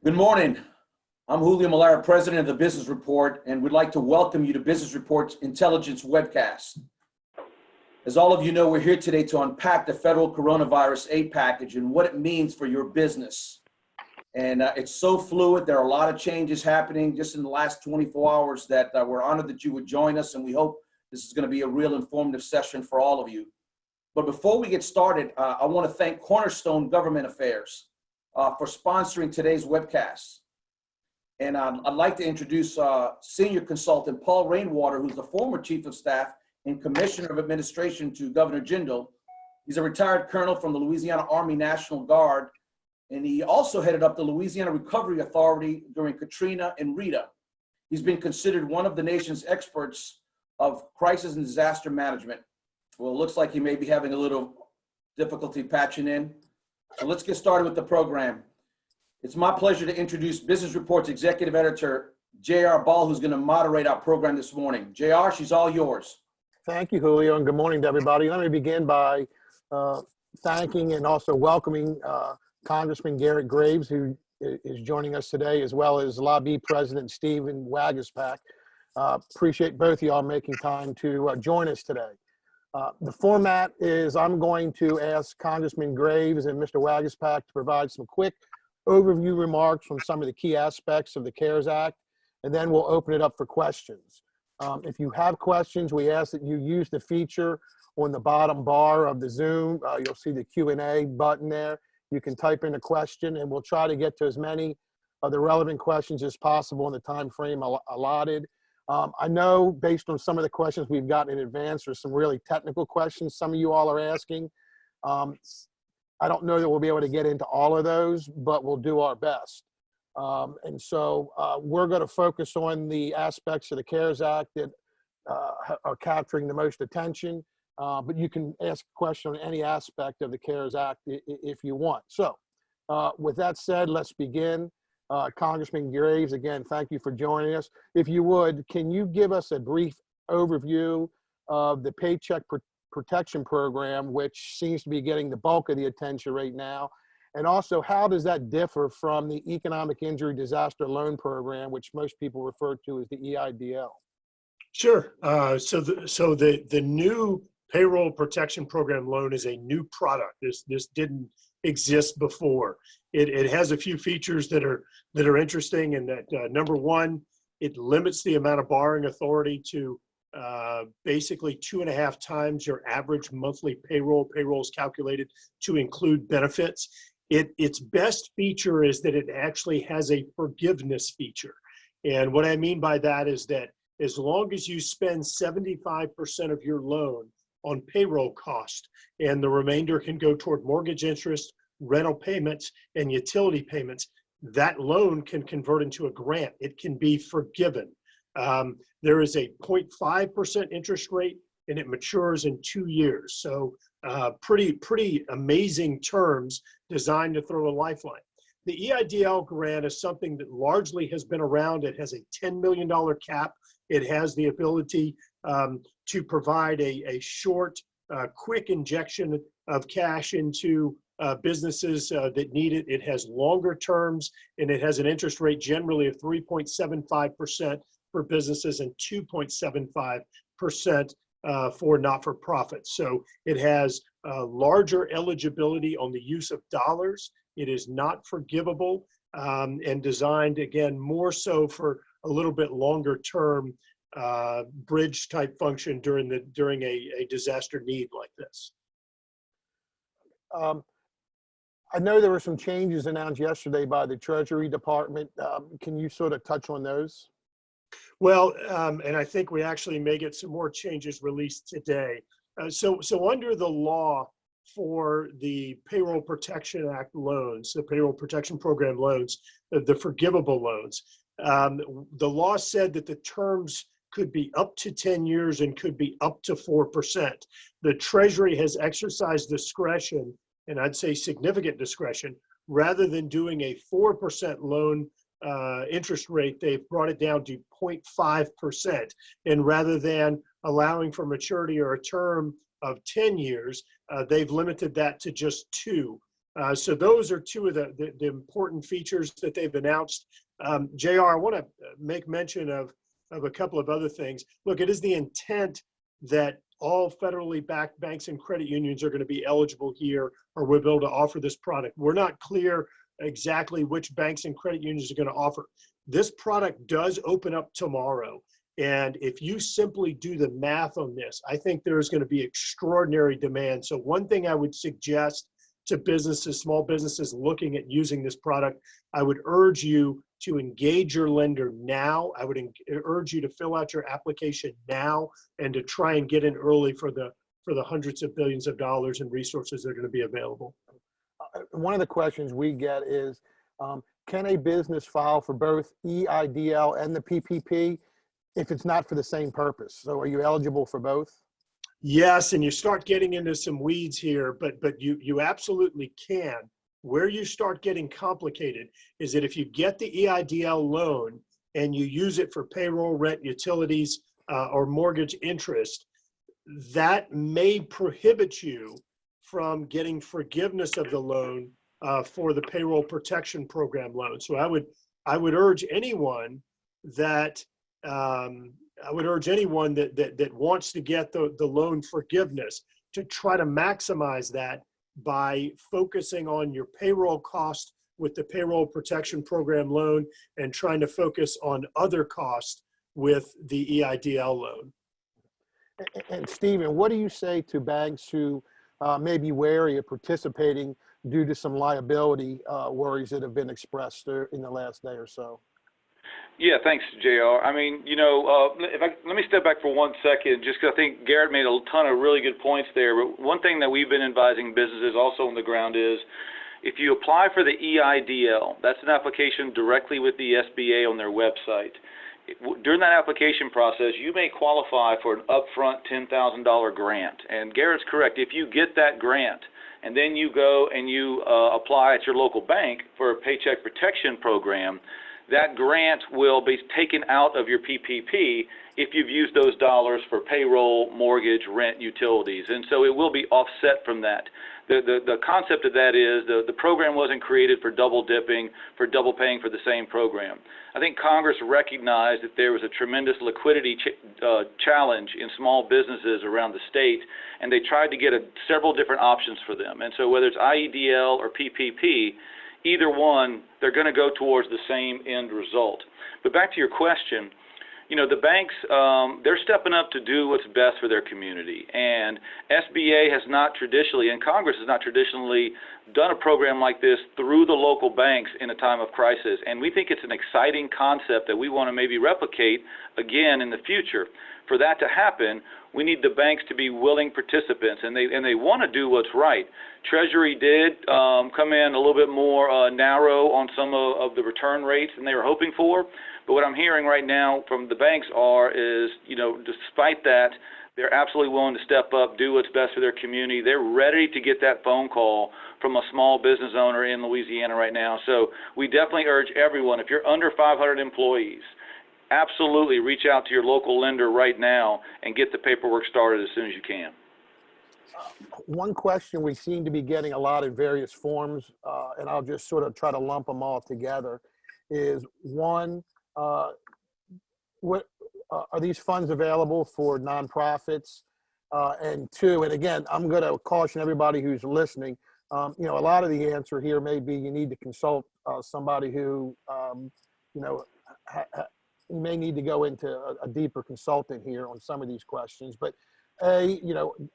Good morning. I'm Julio Melara, president of the Business Report, and we'd like to welcome you to Business Report's Intelligence Webcast. As all of you know, we're here today to unpack the federal coronavirus aid package and what it means for your business. And it's so fluid. There are a lot of changes happening just in the last 24 hours that we're honored that you would join us, and we hope this is going to be a real informative session for all of you. But before we get started, I want to thank Cornerstone Government Affairs for sponsoring today's webcast. And I'd like to introduce Senior Consultant Paul Rainwater, who's the former Chief of Staff and Commissioner of Administration to Governor Jindal. He's a retired colonel from the Louisiana Army National Guard, and he also headed up the Louisiana Recovery Authority during Katrina and Rita. He's been considered one of the nation's experts of crisis and disaster management. Well, it looks like he may be having a little difficulty patching in. So let's get started with the program. It's my pleasure to introduce Business Report's Executive Editor, J.R. Ball, who's going to moderate our program this morning. J.R., she's all yours. Thank you, Julio, and good morning to everybody. Let me begin by thanking and also welcoming Congressman Garret Graves, who is joining us today, as well as LABI President Stephen Waguespack. Appreciate both of y'all making time to join us today. The format is I'm going to ask Congressman Graves and Mr. Waguespack to provide some quick overview remarks on some of the key aspects of the CARES Act, and then we'll open it up for questions. If you have questions, we ask that you use the feature on the bottom bar of the Zoom. You'll see the Q&A button there. You can type in a question, and we'll try to get to as many of the relevant questions as possible in the time frame allotted. I know based on some of the questions we've gotten in advance, there's some really technical questions some of you all are asking. I don't know that we'll be able to get into all of those, but we'll do our best. And so we're going to focus on the aspects of the CARES Act that are capturing the most attention, but you can ask a question on any aspect of the CARES Act if you want. So with that said, let's begin. Congressman Graves, again, thank you for joining us. If you would, can you give us a brief overview of the Paycheck Protection Program, which seems to be getting the bulk of the attention right now? And also, how does that differ from the Economic Injury Disaster Loan Program, which most people refer to as the EIDL? Sure. So the new Payroll Protection Program loan is a new product. This didn't exist before. It has a few features that are interesting, and that number one, it limits the amount of borrowing authority to basically 2.5 times your average monthly payroll. Payroll is calculated to include benefits. Its best feature is that it actually has a forgiveness feature. And what I mean by that is that as long as you spend 75% of your loan on payroll cost, and the remainder can go toward mortgage interest, rental payments, and utility payments, that loan can convert into a grant. It can be forgiven. There is a 0.5% interest rate, and it matures in 2 years. So pretty amazing terms designed to throw a lifeline. The EIDL grant is something that largely has been around. It has a $10 million cap. It has the ability to provide a short, quick injection of cash into businesses that need it. It has longer terms, and it has an interest rate generally of 3.75% for businesses and 2.75% for not-for-profits. So it has larger eligibility on the use of dollars. It is not forgivable and designed, again, more so for a little bit longer term bridge type function during a disaster need like this. I know there were some changes announced yesterday by the Treasury Department. Can you sort of touch on those? Well, and I think we actually may get some more changes released today. So under the law for the Payroll Protection Act loans, the Payroll Protection Program loans, the forgivable loans, the law said that the terms could be up to 10 years and could be up to 4%. The Treasury has exercised discretion, and I'd say significant discretion, rather than doing a 4% loan interest rate, they've brought it down to 0.5%. And rather than allowing for maturity or a term of 10 years, they've limited that to just 2. So those are two of the important features that they've announced. JR, I want to make mention of a couple of other things. Look, it is the intent that all federally backed banks and credit unions are going to be eligible here, or will be able to offer this product. We're not clear exactly which banks and credit unions are going to offer. This product does open up tomorrow. And if you simply do the math on this, I think there's going to be extraordinary demand. So one thing I would suggest to businesses, small businesses looking at using this product, I would urge you to engage your lender now. I would urge you to fill out your application now and to try and get in early for the hundreds of billions of dollars in resources that are going to be available. One of the questions we get is, can a business file for both EIDL and the PPP if it's not for the same purpose? So are you eligible for both? Yes, and you start getting into some weeds here, but you absolutely can. Where you start getting complicated is that if you get the EIDL loan and you use it for payroll, rent, utilities, or mortgage interest, that may prohibit you from getting forgiveness of the loan for the payroll protection program loan. So I would urge anyone that that wants to get the loan forgiveness to try to maximize that by focusing on your payroll cost with the payroll protection program loan and trying to focus on other costs with the EIDL loan. And Stephen, what do you say to banks who may be wary of participating due to some liability worries that have been expressed in the last day or so? Yeah, thanks, JR. I mean, let me step back for 1 second, just because I think Garrett made a ton of really good points there. But one thing that we've been advising businesses also on the ground is, if you apply for the EIDL, that's an application directly with the SBA on their website. During that application process, you may qualify for an upfront $10,000 grant. And Garrett's correct. If you get that grant and then you go and you apply at your local bank for a paycheck protection program, that grant will be taken out of your PPP if you've used those dollars for payroll, mortgage, rent, utilities. And so it will be offset from that. The concept of that is the program wasn't created for double dipping, for double paying for the same program. I think Congress recognized that there was a tremendous liquidity challenge in small businesses around the state, and they tried to get several different options for them. And so whether it's IEDL or PPP, either one, they're going to go towards the same end result. But back to your question, the banks, they're stepping up to do what's best for their community. And SBA has not traditionally, and Congress has not traditionally done a program like this through the local banks in a time of crisis. And we think it's an exciting concept that we want to maybe replicate again in the future. For that to happen, we need the banks to be willing participants, and they want to do what's right. Treasury did come in a little bit more narrow on some of the return rates than they were hoping for. But what I'm hearing right now from the banks is, despite that, they're absolutely willing to step up, do what's best for their community. They're ready to get that phone call from a small business owner in Louisiana right now. So we definitely urge everyone, if you're under 500 employees, absolutely reach out to your local lender right now and get the paperwork started as soon as you can. One question we seem to be getting a lot in various forms, and I'll just sort of try to lump them all together, is one, what are these funds available for nonprofits? And two, and again, I'm going to caution everybody who's listening, a lot of the answer here may be you need to consult somebody who, you may need to go into a deeper consultant here on some of these questions. But are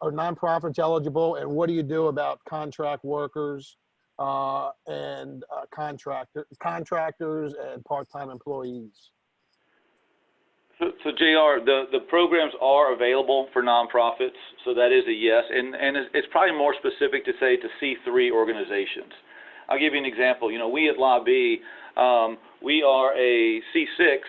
nonprofits eligible, and what do you do about contract workers and contractors and part-time employees? So JR, the programs are available for nonprofits, so that is a yes, and it's probably more specific to say to C3 organizations. I'll give you an example. We at LABI, we are a C6,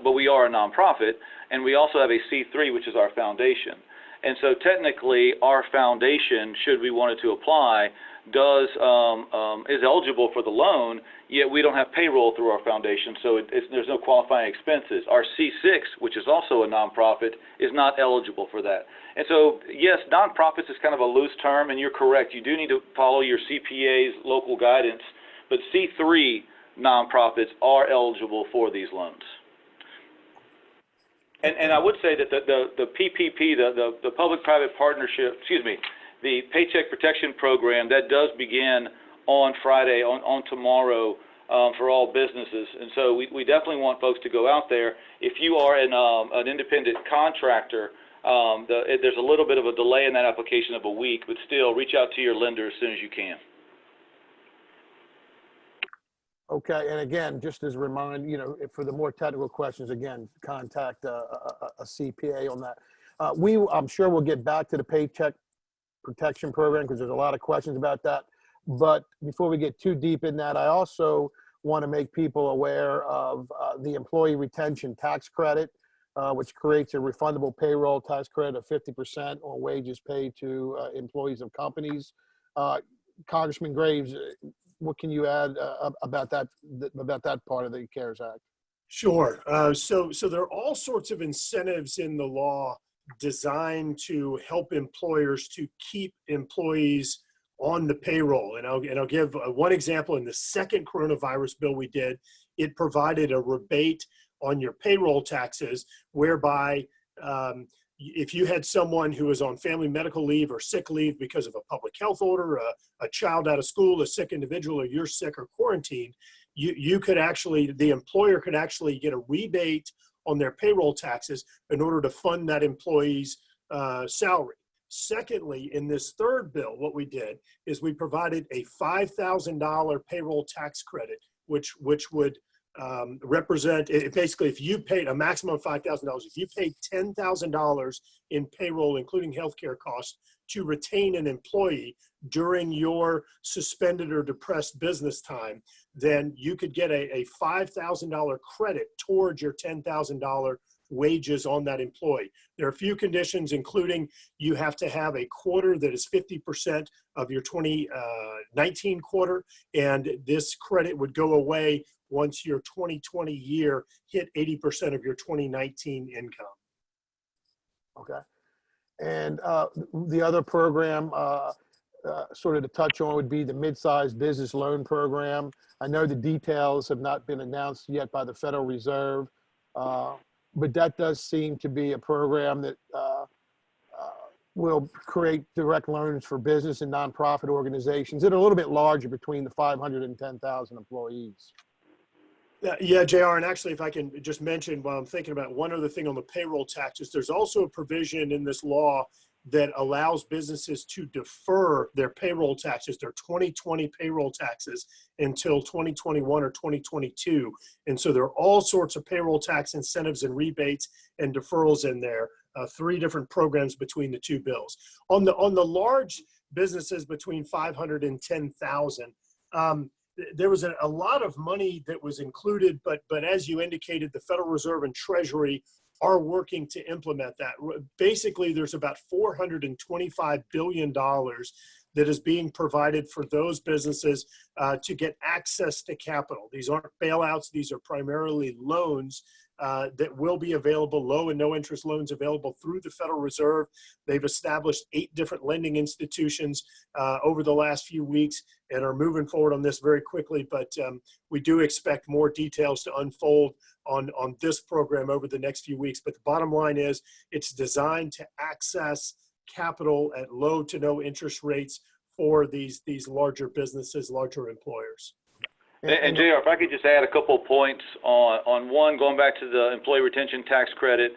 but we are a nonprofit, and we also have a C3, which is our foundation. And so technically, our foundation, should we wanted to apply, is eligible for the loan, yet we don't have payroll through our foundation, so there's no qualifying expenses. Our C6, which is also a nonprofit, is not eligible for that. And so, yes, nonprofits is kind of a loose term, and you're correct. You do need to follow your CPA's local guidance, but C3 nonprofits are eligible for these loans. And I would say that the PPP, the public-private partnership, the Paycheck Protection Program, that does begin on Friday, on tomorrow, for all businesses. And so we definitely want folks to go out there. If you are an independent contractor, there's a little bit of a delay in that application of a week, but still reach out to your lender as soon as you can. Okay, and again, just as a reminder, for the more technical questions, again, contact a CPA on that. I'm sure we'll get back to the Paycheck Protection Program because there's a lot of questions about that. But before we get too deep in that, I also want to make people aware of the Employee Retention Tax Credit, which creates a refundable payroll tax credit of 50% on wages paid to employees of companies. Congressman Graves, what can you add about that part of the CARES Act? Sure. So there are all sorts of incentives in the law designed to help employers to keep employees on the payroll. And I'll give one example. In the second coronavirus bill we did, it provided a rebate on your payroll taxes, whereby if you had someone who was on family medical leave or sick leave because of a public health order, a child out of school, a sick individual, or you're sick or quarantined, the employer could actually get a rebate on their payroll taxes in order to fund that employee's salary. Secondly, in this third bill, what we did is we provided a $5,000 payroll tax credit, which would represent, basically, if you paid a maximum of $5,000, if you paid $10,000 in payroll, including healthcare costs, to retain an employee during your suspended or depressed business time, then you could get a $5,000 credit towards your $10,000 wages on that employee. There are a few conditions, including you have to have a quarter that is 50% of your 2019 quarter, and this credit would go away once your 2020 year hit 80% of your 2019 income. Okay. And the other program, sort of to touch on, would be the mid-sized business loan program. I know the details have not been announced yet by the Federal Reserve, but that does seem to be a program that will create direct loans for business and nonprofit organizations that are a little bit larger, between the 500 and 10,000 employees. Yeah, JR, and actually, if I can just mention while I'm thinking about one other thing on the payroll taxes, there's also a provision in this law that allows businesses to defer their payroll taxes, their 2020 payroll taxes, until 2021 or 2022. And so there are all sorts of payroll tax incentives and rebates and deferrals in there, 3 different programs between the 2 bills. On the large businesses between 500 and 10,000, there was a lot of money that was included, but as you indicated, the Federal Reserve and Treasury are working to implement that. Basically, there's about $425 billion that is being provided for those businesses to get access to capital. These aren't bailouts. These are primarily loans that will be available, low and no interest loans available through the Federal Reserve. They've established 8 different lending institutions over the last few weeks and are moving forward on this very quickly. But we do expect more details to unfold on this program over the next few weeks. But the bottom line is it's designed to access capital at low to no interest rates for these larger businesses, larger employers. And JR, if I could just add a couple of points on one, going back to the employee retention tax credit,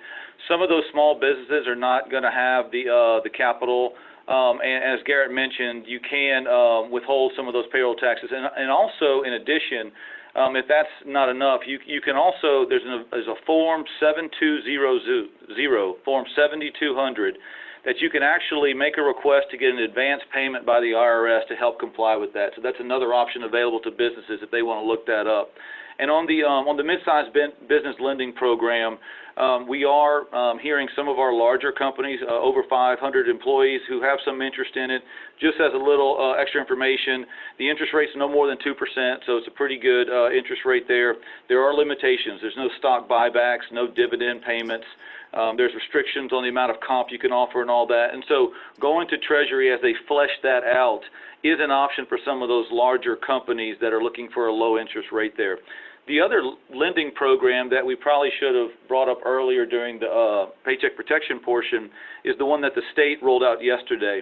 some of those small businesses are not going to have the capital. And as Garrett mentioned, you can withhold some of those payroll taxes. And also, in addition, if that's not enough, you can also, there's a Form 7200, Form 7200, that you can actually make a request to get an advance payment by the IRS to help comply with that. So that's another option available to businesses if they want to look that up. And on the mid-sized business lending program, we are hearing some of our larger companies, over 500 employees, who have some interest in it. Just as a little extra information, the interest rate's no more than 2%, so it's a pretty good interest rate there. There are limitations. There's no stock buybacks, no dividend payments. There's restrictions on the amount of comp you can offer and all that. And so going to Treasury as they flesh that out is an option for some of those larger companies that are looking for a low interest rate there. The other lending program that we probably should have brought up earlier during the paycheck protection portion is the one that the state rolled out yesterday.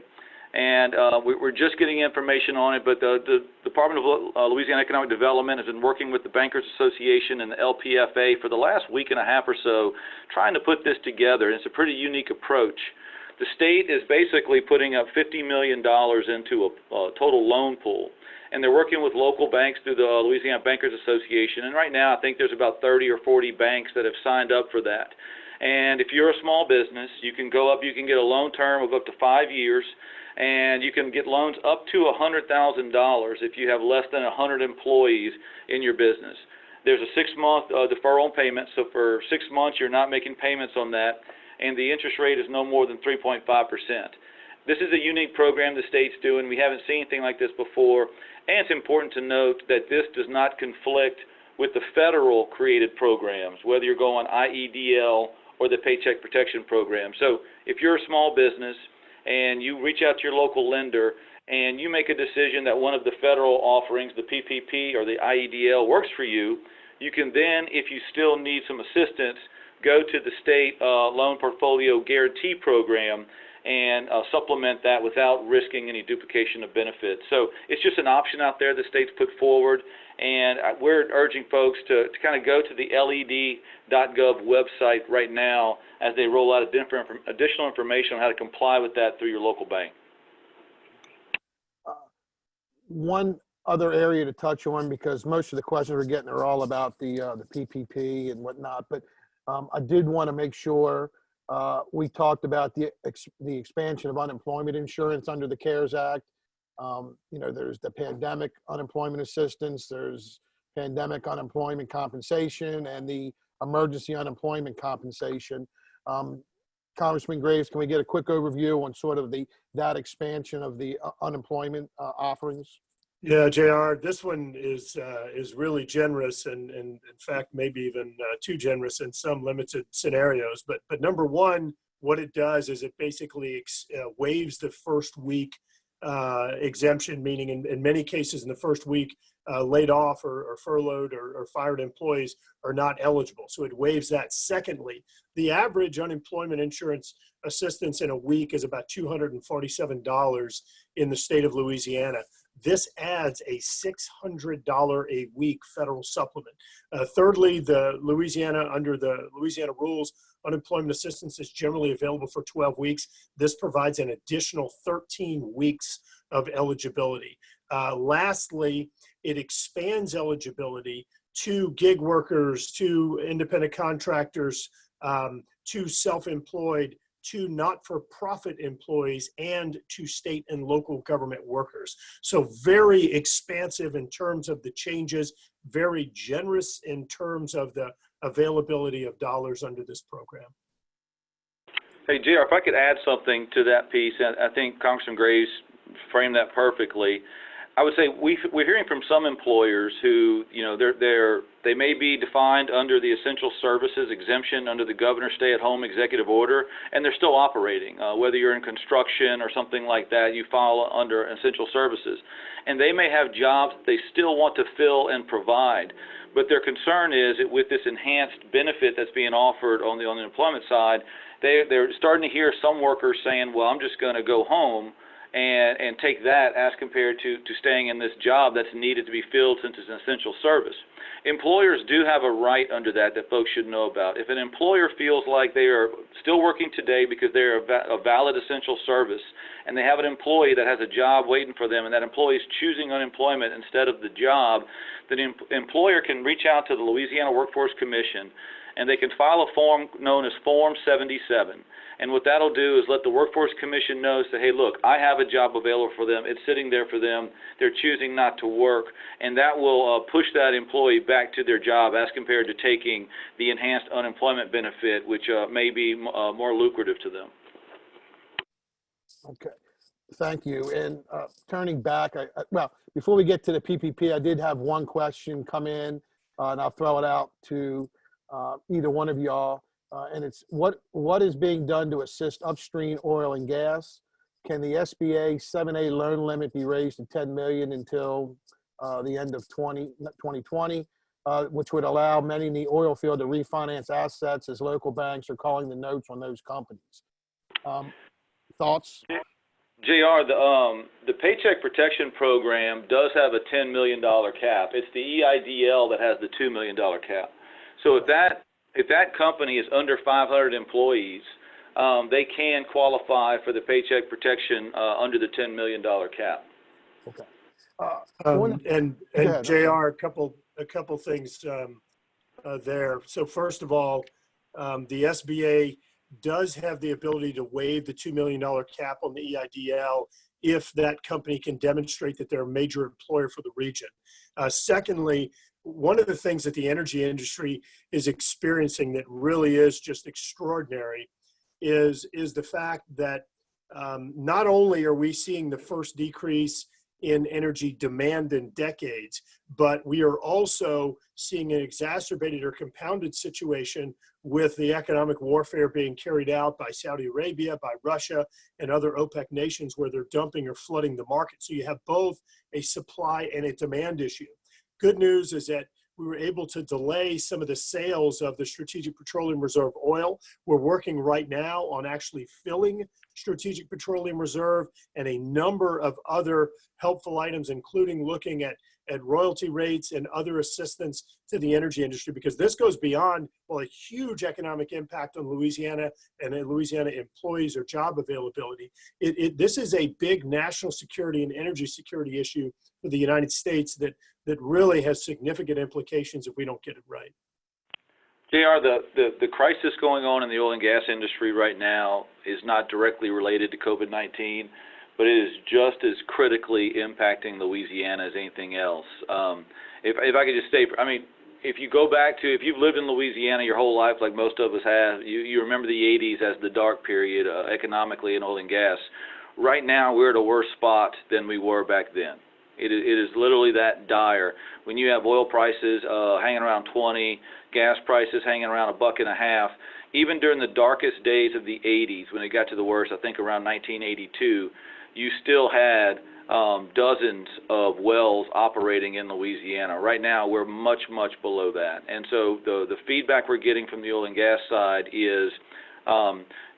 And we're just getting information on it, but the Department of Louisiana Economic Development has been working with the Bankers Association and the LPFA for the last week and a half or so, trying to put this together. And it's a pretty unique approach. The state is basically putting up $50 million into a total loan pool. And they're working with local banks through the Louisiana Bankers Association. And right now, I think there's about 30 or 40 banks that have signed up for that. And if you're a small business, you can go up, you can get a loan term of up to 5 years, and you can get loans up to $100,000 if you have less than 100 employees in your business. There's a 6-month deferral on payment, so for 6 months you're not making payments on that, and the interest rate is no more than 3.5%. This is a unique program the state's doing. We haven't seen anything like this before, and it's important to note that this does not conflict with the federal created programs, whether you're going IEDL or the Paycheck Protection Program. So if you're a small business and you reach out to your local lender and you make a decision that one of the federal offerings, the PPP or the IEDL, works for you, you can then, if you still need some assistance, go to the state loan portfolio guarantee program and supplement that without risking any duplication of benefits. So it's just an option out there the state's put forward, and we're urging folks to kind of go to the led.gov website right now as they roll out additional information on how to comply with that through your local bank. One other area to touch on, because most of the questions we're getting are all about the PPP and whatnot, but I did want to make sure we talked about the expansion of unemployment insurance under the CARES Act. There's the pandemic unemployment assistance, there's pandemic unemployment compensation, and the emergency unemployment compensation. Congressman Graves, can we get a quick overview on sort of that expansion of the unemployment offerings? Yeah, JR, this one is really generous, and in fact, maybe even too generous in some limited scenarios. But number one, what it does is it basically waives the first week exemption, meaning in many cases in the first week, laid off or furloughed or fired employees are not eligible. So it waives that. Secondly, the average unemployment insurance assistance in a week is about $247 in the state of Louisiana. This adds a $600 a week federal supplement. Thirdly, under the Louisiana rules, unemployment assistance is generally available for 12 weeks. This provides an additional 13 weeks of eligibility. Lastly, it expands eligibility to gig workers, to independent contractors, to self-employed, to not-for-profit employees, and to state and local government workers. So very expansive in terms of the changes, very generous in terms of the availability of dollars under this program. Hey, JR, if I could add something to that piece, and I think Congressman Graves framed that perfectly. I would say we're hearing from some employers who, they may be defined under the essential services exemption under the governor's stay-at-home executive order, and they're still operating. Whether you're in construction or something like that, you fall under essential services. And they may have jobs they still want to fill and provide, but their concern is that with this enhanced benefit that's being offered on the employment side, they're starting to hear some workers saying, well, I'm just going to go home and take that as compared to staying in this job that's needed to be filled since it's an essential service. Employers do have a right under that folks should know about. If an employer feels like they are still working today because they're a valid essential service, and they have an employee that has a job waiting for them, and that employee is choosing unemployment instead of the job, then the employer can reach out to the Louisiana Workforce Commission and they can file a form known as Form 77. And what that'll do is let the Workforce Commission know, say, hey, look, I have a job available for them. It's sitting there for them. They're choosing not to work. And that will push that employee back to their job as compared to taking the enhanced unemployment benefit, which may be more lucrative to them. Okay, thank you. And turning back, well, before we get to the PPP, I did have one question come in, and I'll throw it out to either one of y'all. And it's what is being done to assist upstream oil and gas? Can the SBA 7A loan limit be raised to 10 million until the end of 2020, which would allow many in the oil field to refinance assets as local banks are calling the notes on those companies? Thoughts? JR, the Paycheck Protection Program does have a $10 million cap. It's the EIDL that has the $2 million cap. So if that company is under 500 employees, they can qualify for the Paycheck Protection under the $10 million cap. Okay. And ahead, JR, a couple things there. So first of all, the SBA does have the ability to waive the $2 million cap on the EIDL if that company can demonstrate that they're a major employer for the region. Secondly, one of the things that the energy industry is experiencing that really is just extraordinary is the fact that not only are we seeing the first decrease in energy demand in decades, but we are also seeing an exacerbated or compounded situation with the economic warfare being carried out by Saudi Arabia, by Russia, and other OPEC nations where they're dumping or flooding the market. So you have both a supply and a demand issue. Good news is that we were able to delay some of the sales of the Strategic Petroleum Reserve oil. We're working right now on actually filling Strategic Petroleum Reserve and a number of other helpful items, including looking at royalty rates and other assistance to the energy industry, because this goes beyond, well, a huge economic impact on Louisiana and Louisiana employees or job availability. This is a big national security and energy security issue for the United States that really has significant implications if we don't get it right. JR, the crisis going on in the oil and gas industry right now is not directly related to COVID-19, but it is just as critically impacting Louisiana as anything else. If I could just say, I mean, if you go back to, if you've lived in Louisiana your whole life, like most of us have, you remember the 80s as the dark period economically in oil and gas. Right now, we're at a worse spot than we were back then. It is literally that dire. When you have oil prices hanging around 20, gas prices hanging around $1.50, even during the darkest days of the 80s, when it got to the worst, I think around 1982, you still had dozens of wells operating in Louisiana. Right now, we're much, much below that. And so the feedback we're getting from the oil and gas side is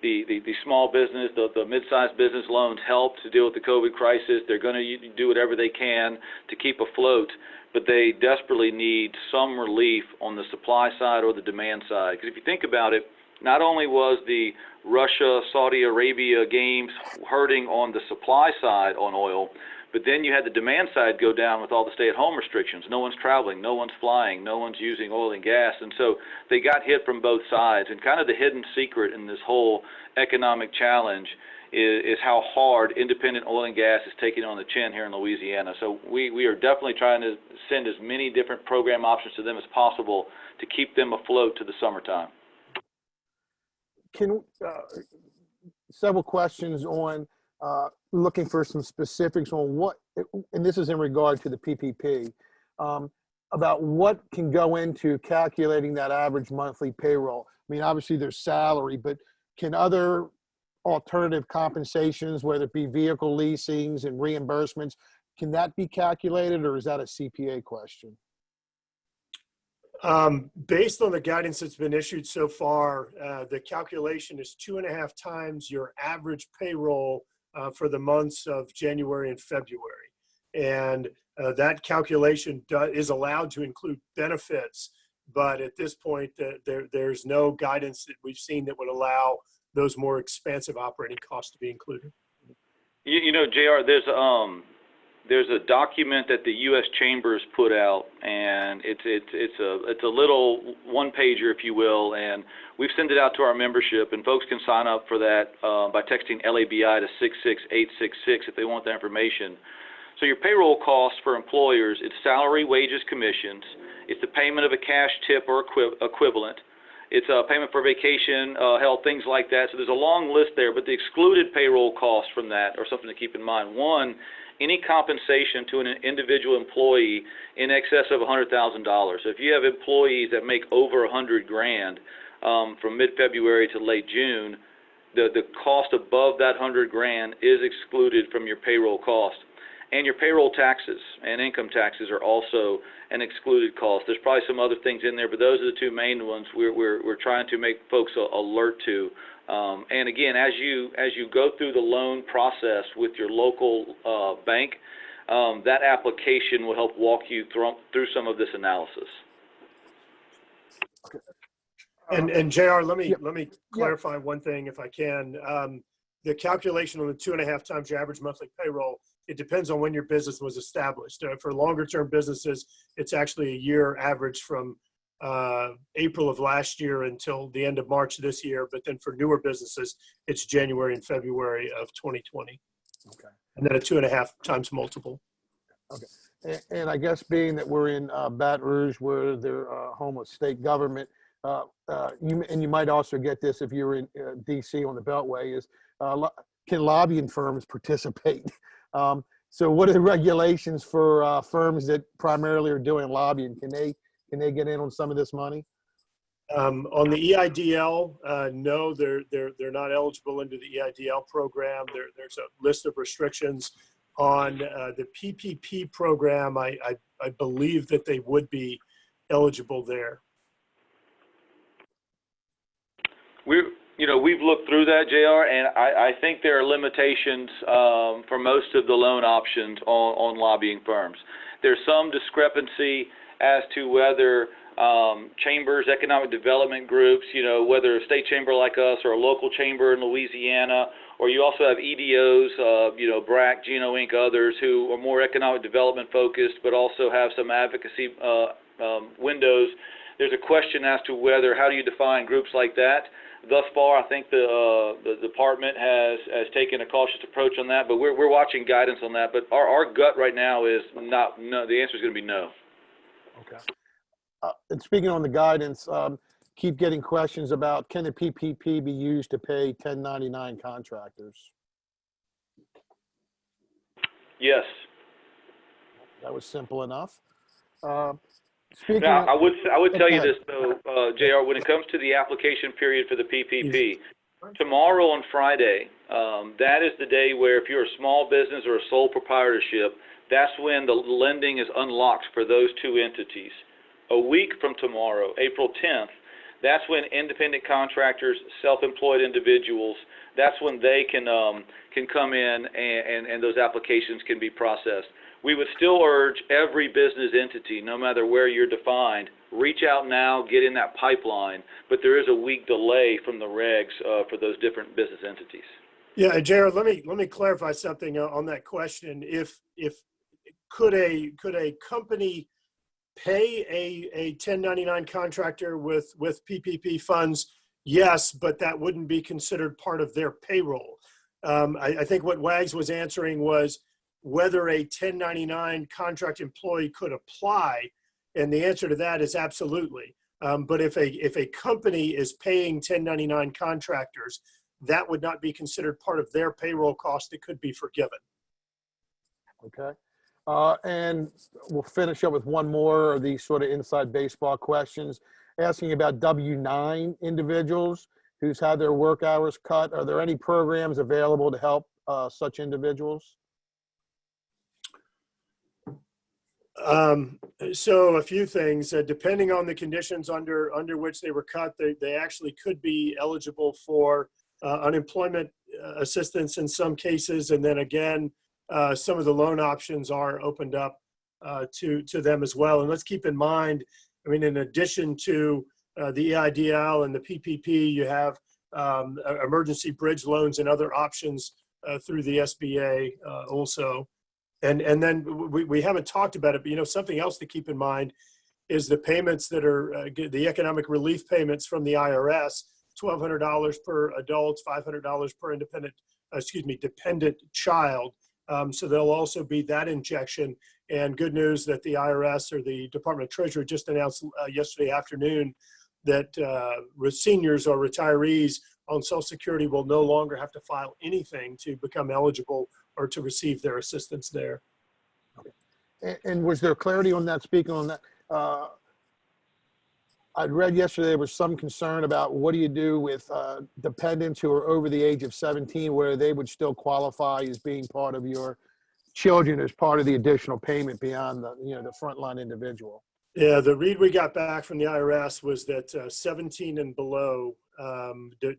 the small business, the mid-sized business loans help to deal with the COVID crisis. They're going to do whatever they can to keep afloat, but they desperately need some relief on the supply side or the demand side. Because if you think about it, not only was the Russia-Saudi Arabia games hurting on the supply side on oil, but then you had the demand side go down with all the stay-at-home restrictions. No one's traveling, no one's flying, no one's using oil and gas. And so they got hit from both sides. And kind of the hidden secret in this whole economic challenge is how hard independent oil and gas is taking on the chin here in Louisiana. So we are definitely trying to send as many different program options to them as possible to keep them afloat to the summertime. Several questions on looking for some specifics on what, and this is in regard to the PPP, about what can go into calculating that average monthly payroll. I mean, obviously there's salary, but can other alternative compensations, whether it be vehicle leasings and reimbursements, can that be calculated, or is that a CPA question? Based on the guidance that's been issued so far, the calculation is 2.5 times your average payroll for the months of January and February. And that calculation is allowed to include benefits, but at this point, there's no guidance that we've seen that would allow those more expansive operating costs to be included. You know, JR, there's there's a document that the U.S. Chambers put out, and it's a little one-pager, if you will, and we've sent it out to our membership, and folks can sign up for that by texting LABI to 66866 if they want that information. So your payroll costs for employers, it's salary, wages, commissions. It's the payment of a cash tip or equivalent. It's a payment for vacation, health, things like that. So there's a long list there, but the excluded payroll costs from that are something to keep in mind. One, any compensation to an individual employee in excess of $100,000. So if you have employees that make over $100,000 from mid-February to late June, the cost above that $100,000 is excluded from your payroll cost. And your payroll taxes and income taxes are also an excluded cost. There's probably some other things in there, but those are the two main ones we're trying to make folks alert to. And again, as you go through the loan process with your local bank, that application will help walk you through some of this analysis. And JR, let me clarify one thing if I can. The calculation on the 2.5 times your average monthly payroll, it depends on when your business was established. For longer term businesses, it's actually a year average from April of last year until the end of March this year. But then for newer businesses, it's January and February of 2020. Okay. And then a 2.5 times multiple. Okay. And I guess being that we're in Baton Rouge, where they're home of state government, you might also get this if you're in DC on the Beltway, is can lobbying firms participate? So what are the regulations for firms that primarily are doing lobbying? Can they get in on some of this money? On the EIDL, no, they're not eligible into the EIDL program. There's a list of restrictions. On the PPP program, I believe that they would be eligible there. We've looked through that, JR, and I think there are limitations for most of the loan options on lobbying firms. There's some discrepancy as to whether chambers, economic development groups, whether a state chamber like us or a local chamber in Louisiana, or you also have EDOs, BRAC, Geno Inc., others who are more economic development focused, but also have some advocacy windows. There's a question as to how do you define groups like that. Thus far, I think the department has taken a cautious approach on that, but we're watching guidance on that. But our gut right now is not. No, the answer is going to be no. Okay. And speaking on the guidance, keep getting questions about, can the PPP be used to pay 1099 contractors? Yes. That was simple enough. Now, I would tell you this, though, JR, when it comes to the application period for the PPP, tomorrow on Friday, that is the day where if you're a small business or a sole proprietorship, that's when the lending is unlocked for those two entities. A week from tomorrow, April 10th, that's when independent contractors, self-employed individuals, that's when they can come in and those applications can be processed. We would still urge every business entity, no matter where you're defined, reach out now, get in that pipeline, but there is a week delay from the regs for those different business entities. Yeah, Jared, let me clarify something on that question. If could a company pay a 1099 contractor with PPP funds? Yes, but that wouldn't be considered part of their payroll. I think what Wags was answering was whether a 1099 contract employee could apply, and the answer to that is absolutely. But if a company is paying 1099 contractors, that would not be considered part of their payroll cost. It could be forgiven. Okay. And we'll finish up with one more of these sort of inside baseball questions, asking about W-9 individuals who's had their work hours cut. Are there any programs available to help such individuals? So a few things, depending on the conditions under which they were cut, they actually could be eligible for unemployment assistance in some cases. And then again, some of the loan options are opened up to them as well. And let's keep in mind, I mean, in addition to the EIDL and the PPP, you have emergency bridge loans and other options through the SBA also. And then we haven't talked about it, but something else to keep in mind is the payments that are the economic relief payments from the IRS, $1,200 per adult, $500 per dependent child. So there'll also be that injection. And good news that the IRS or the Department of Treasury just announced yesterday afternoon that seniors or retirees on Social Security will no longer have to file anything to become eligible or to receive their assistance there. And was there clarity on that, speaking on that? I'd read yesterday there was some concern about what do you do with dependents who are over the age of 17, where they would still qualify as being part of your children as part of the additional payment beyond the frontline individual. Yeah, the read we got back from the IRS was that 17 and below,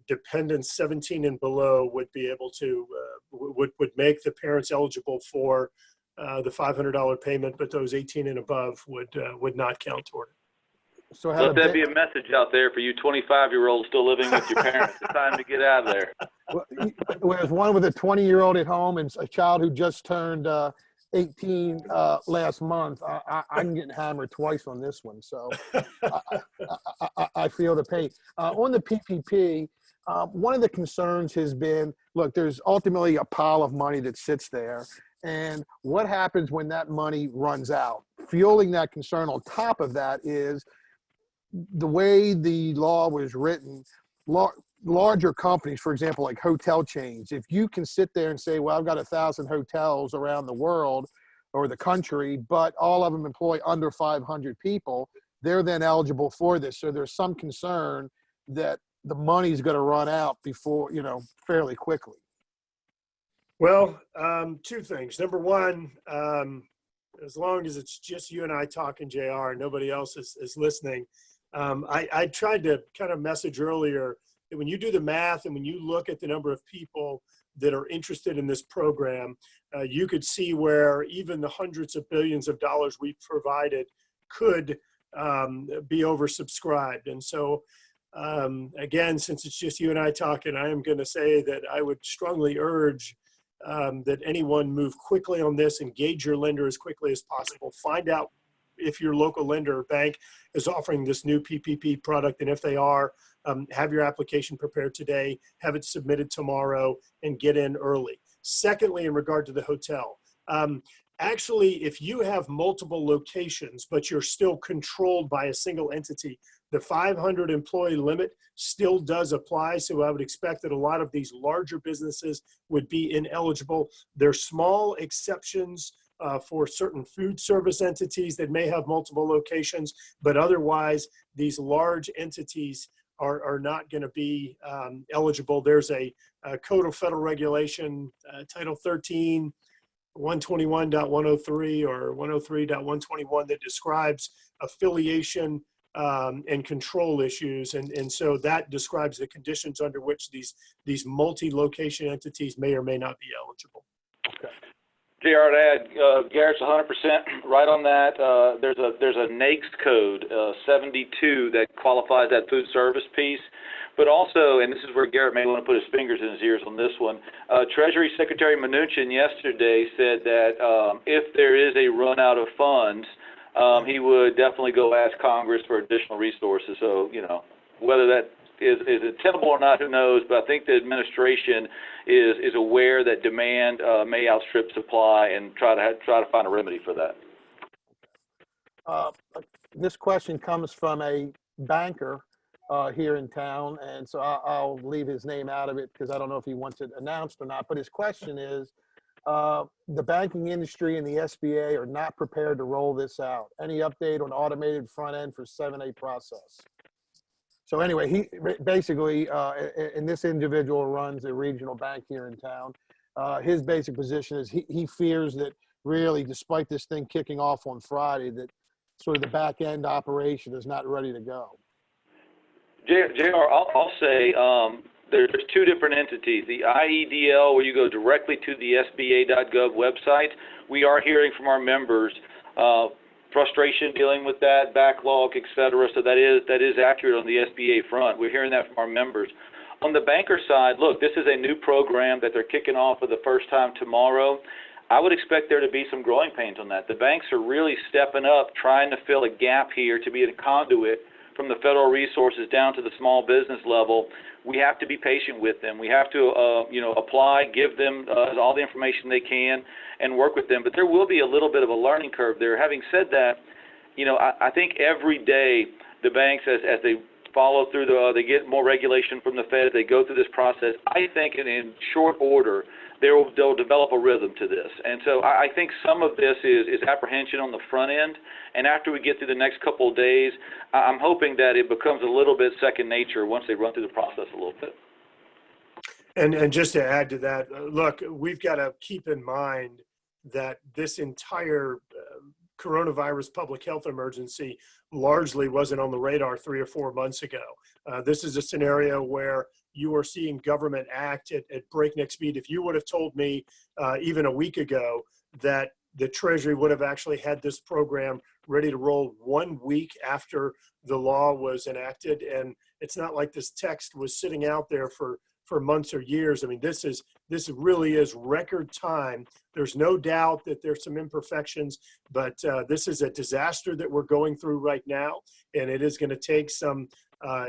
dependents 17 and below would be able to, would make the parents eligible for the $500 payment, but those 18 and above would not count toward it. So let that be a message out there for you 25-year-olds still living with your parents. It's time to get out of there. Well, there's one with a 20-year-old at home and a child who just turned 18 last month. I'm getting hammered twice on this one, so I feel the pain. On the PPP, one of the concerns has been, look, there's ultimately a pile of money that sits there, and what happens when that money runs out? Fueling that concern on top of that is the way the law was written. Larger companies, for example, like hotel chains, if you can sit there and say, well, I've got 1,000 hotels around the world or the country, but all of them employ under 500 people, they're then eligible for this. So there's some concern that the money's going to run out before, fairly quickly. Well, two things. Number one, as long as it's just you and I talking, JR, and nobody else is listening, I tried to kind of message earlier that when you do the math and when you look at the number of people that are interested in this program, you could see where even the hundreds of billions of dollars we've provided could be oversubscribed. And so, again, since it's just you and I talking, I am going to say that I would strongly urge that anyone move quickly on this, engage your lender as quickly as possible, find out if your local lender or bank is offering this new PPP product, and if they are, have your application prepared today, have it submitted tomorrow, and get in early. Secondly, in regard to the hotel, actually, if you have multiple locations, but you're still controlled by a single entity, the 500 employee limit still does apply. So I would expect that a lot of these larger businesses would be ineligible. There's small exceptions for certain food service entities that may have multiple locations, but otherwise these large entities are not going to be eligible. There's a Code of Federal Regulation, Title 13, 121.103 or 103.121 that describes affiliation and control issues. And so that describes the conditions under which these multi-location entities may or may not be eligible. Okay. JR, to add, Garrett's 100% right on that. There's a NAICS code, 72, that qualifies that food service piece. But also, and this is where Garrett may want to put his fingers in his ears on this one, Treasury Secretary Mnuchin yesterday said that if there is a run out of funds, he would definitely go ask Congress for additional resources. So, whether that is it tenable or not, who knows? But I think the administration is aware that demand may outstrip supply and try to find a remedy for that. This question comes from a banker here in town, and so I'll leave his name out of it because I don't know if he wants it announced or not. But his question is, the banking industry and the SBA are not prepared to roll this out. Any update on automated front end for 7(a) process? So anyway, he basically, and this individual runs a regional bank here in town. His basic position is he fears that really, despite this thing kicking off on Friday, that sort of the back end operation is not ready to go. JR, I'll say there's two different entities. The IEDL, where you go directly to the SBA.gov website. We are hearing from our members frustration dealing with that, backlog, et cetera. So that is accurate on the SBA front. We're hearing that from our members. On the banker side, look, this is a new program that they're kicking off for the first time tomorrow. I would expect there to be some growing pains on that. The banks are really stepping up, trying to fill a gap here to be a conduit from the federal resources down to the small business level. We have to be patient with them. We have to, apply, give them all the information they can, and work with them. But there will be a little bit of a learning curve there. Having said that, I think every day the banks, as they follow through, they get more regulation from the Fed, they go through this process. I think in short order, they'll develop a rhythm to this. And so I think some of this is apprehension on the front end. And after we get through the next couple of days, I'm hoping that it becomes a little bit second nature once they run through the process a little bit. And just to add to that, look, we've got to keep in mind that this entire coronavirus public health emergency largely wasn't on the radar 3 or 4 months ago. This is a scenario where you are seeing government act at breakneck speed. If you would have told me even a week ago that the Treasury would have actually had this program ready to roll 1 week after the law was enacted, and it's not like this text was sitting out there for months or years. I mean, this really is record time. There's no doubt that there's some imperfections, but this is a disaster that we're going through right now, and it is going to take some